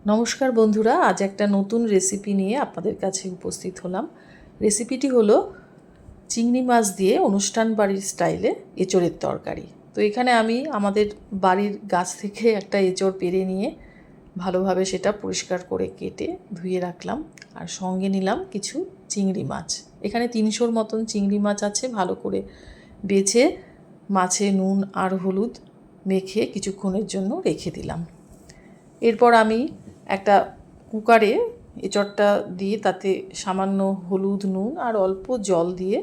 নমস্কার বন্ধুরা, আজ একটা নতুন রেসিপি নিয়ে আপনাদের কাছে উপস্থিত হলাম। রেসিপিটি হলো চিংড়ি মাছ দিয়ে অনুষ্ঠান বাড়ির স্টাইলে এঁচোড়ের তরকারি। তো এখানে আমি আমাদের বাড়ির গাছ থেকে একটা এঁচোড় পেড়ে নিয়ে ভালোভাবে সেটা পরিষ্কার করে কেটে ধুয়ে রাখলাম, আর সঙ্গে নিলাম কিছু চিংড়ি মাছ। এখানে 300-র মতন চিংড়ি মাছ আছে। ভালো করে বেছে মাছে নুন আর হলুদ মেখে কিছুক্ষণের জন্য রেখে দিলাম। এরপর আমি একটা কুকারে এঁচোড়টা দিয়ে তাতে সামান্য হলুদ, নুন আর অল্প জল দিয়ে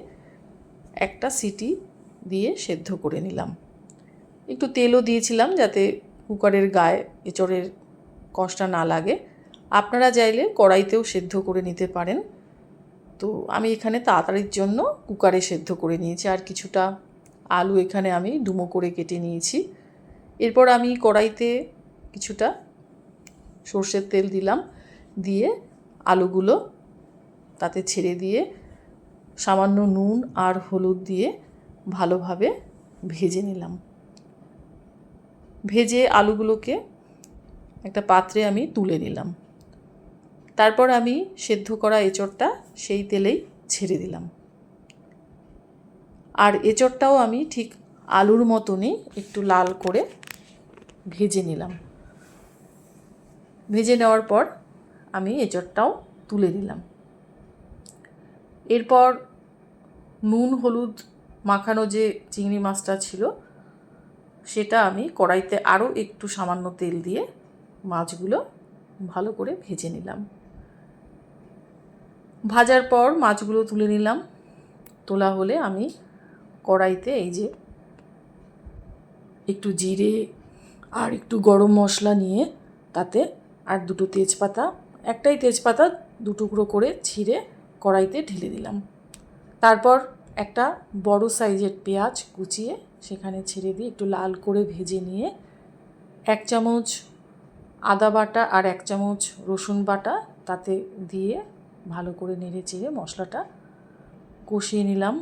একটা সিটি দিয়ে সেদ্ধ করে নিলাম। একটু তেলও দিয়েছিলাম যাতে কুকারের গায়ে এঁচোড়ের কষটা না লাগে। আপনারা চাইলে কড়াইতেও সেদ্ধ করে নিতে পারেন। তো আমি এখানে তাড়াতাড়ির জন্য কুকারে সেদ্ধ করে নিয়েছি। আর কিছুটা আলু এখানে আমি ডুমো করে কেটে নিয়েছি। এরপর আমি কড়াইতে কিছুটা সর্ষের তেল দিলাম, দিয়ে আলুগুলো তাতে ছেড়ে দিয়ে সামান্য নুন আর হলুদ দিয়ে ভালোভাবে ভেজে নিলাম। ভেজে আলুগুলোকে একটা পাত্রে আমি তুলে নিলাম। তারপর আমি সেদ্ধ করা এঁচোড়টা সেই তেলেই ছেড়ে দিলাম। আর এঁচোড়টাও আমি ঠিক আলুর মতনই একটু লাল করে ভেজে নিলাম। ভেজে নেওয়ার পর আমি এঁচোড়টাও তুলে দিলাম। এরপর নুন হলুদ মাখানো যে চিংড়ি মাছটা ছিল সেটা আমি কড়াইতে আরও একটু সামান্য তেল দিয়ে মাছগুলো ভালো করে ভেজে নিলাম। ভাজার পর মাছগুলো তুলে নিলাম। তোলা হলে আমি কড়াইতে এই যে একটু জিরে আর একটু গরম মশলা নিয়ে তাতে আর দুটো তেজপাতা, একটাই তেজপাতা 2 টুকরো করে ছিঁড়ে কড়াইতে ঢেলে দিলাম। তারপর একটা বড় সাইজের পেঁয়াজ কুচিয়ে সেখানে ছেড়ে দিয়ে একটু লাল করে ভেজে নিয়ে 1 চামচ আদা বাটা আর 1 চামচ রসুন বাটা তাতে দিয়ে ভালো করে নেড়ে চেড়ে মশলাটা কষিয়ে নিলাম।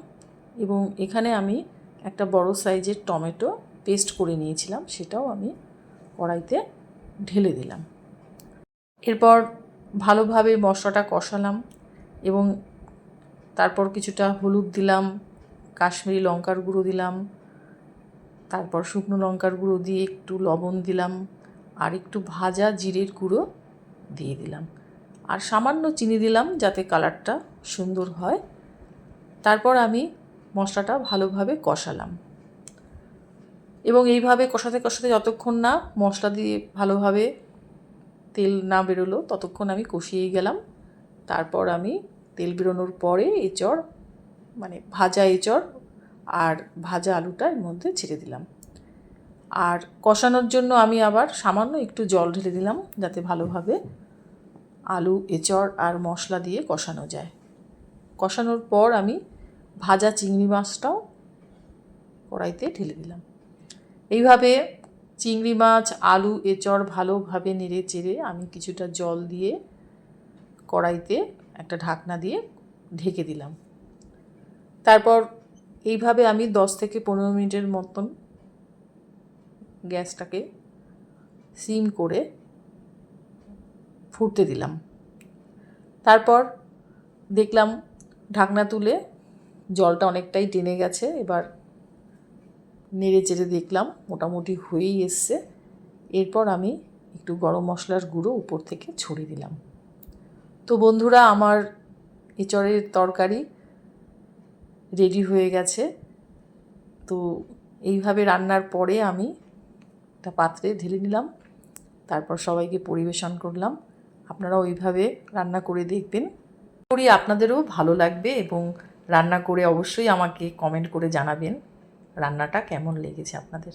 এবং এখানে আমি একটা বড় সাইজের টমেটো পেস্ট করে নিয়েছিলাম, সেটাও আমি কড়াইতে ঢেলে দিলাম। এরপর ভালোভাবে মশলাটা কষালাম এবং তারপর কিছুটা হলুদ দিলাম, কাশ্মীরি লঙ্কার গুঁড়ো দিলাম, তারপর শুকনো লঙ্কার গুঁড়ো দিয়ে একটু লবণ দিলাম, আর একটু ভাজা জিরের গুঁড়ো দিয়ে দিলাম, আর সামান্য চিনি দিলাম যাতে কালারটা সুন্দর হয়। তারপর আমি মশলাটা ভালোভাবে কষালাম এবং এইভাবে কষাতে কষাতে যতক্ষণ না মশলা দিয়ে ভালোভাবে তেল না বেরোলো ততক্ষণ আমি কষিয়েই গেলাম। তারপর আমি তেল বেরোনোর পরে এঁচোড় মানে ভাজা এঁচোড় আর ভাজা আলুটা এর মধ্যে ছেড়ে দিলাম। আর কষানোর জন্য আমি আবার সামান্য একটু জল ঢেলে দিলাম যাতে ভালোভাবে আলু এঁচোড় আর মশলা দিয়ে কষানো যায়। কষানোর পর আমি ভাজা চিংড়ি মাছটাও কড়াইতে ঢেলে দিলাম। এইভাবে চিংড়ি মাছ আলু এঁচোড় ভালোভাবে নেড়ে চেড়ে আমি কিছুটা জল দিয়ে কড়াইতে একটা ঢাকনা দিয়ে ঢেকে দিলাম। তারপর এইভাবে আমি 10 থেকে 15 মিনিটের মতন গ্যাসটাকে সিম করে ফুটতে দিলাম। তারপর দেখলাম ঢাকনা তুলে জলটা অনেকটাই টেনে গেছে। এবার নেড়ে চেড়ে দেখলাম মোটামুটি হয়েই এসছে। এরপর আমি একটু গরম মশলার গুঁড়ো উপর থেকে ছড়িয়ে দিলাম। তো বন্ধুরা, আমার এঁচোড়ের তরকারি রেডি হয়ে গেছে। তো এইভাবে রান্নার পরে আমি একটা পাত্রে ঢেলে নিলাম, তারপর সবাইকে পরিবেশন করলাম। আপনারাও ওইভাবে রান্না করে দেখবেন, করি আপনাদেরও ভালো লাগবে এবং রান্না করে অবশ্যই আমাকে কমেন্ট করে জানাবেন রান্নাটা কেমন লেগেছে আপনাদের।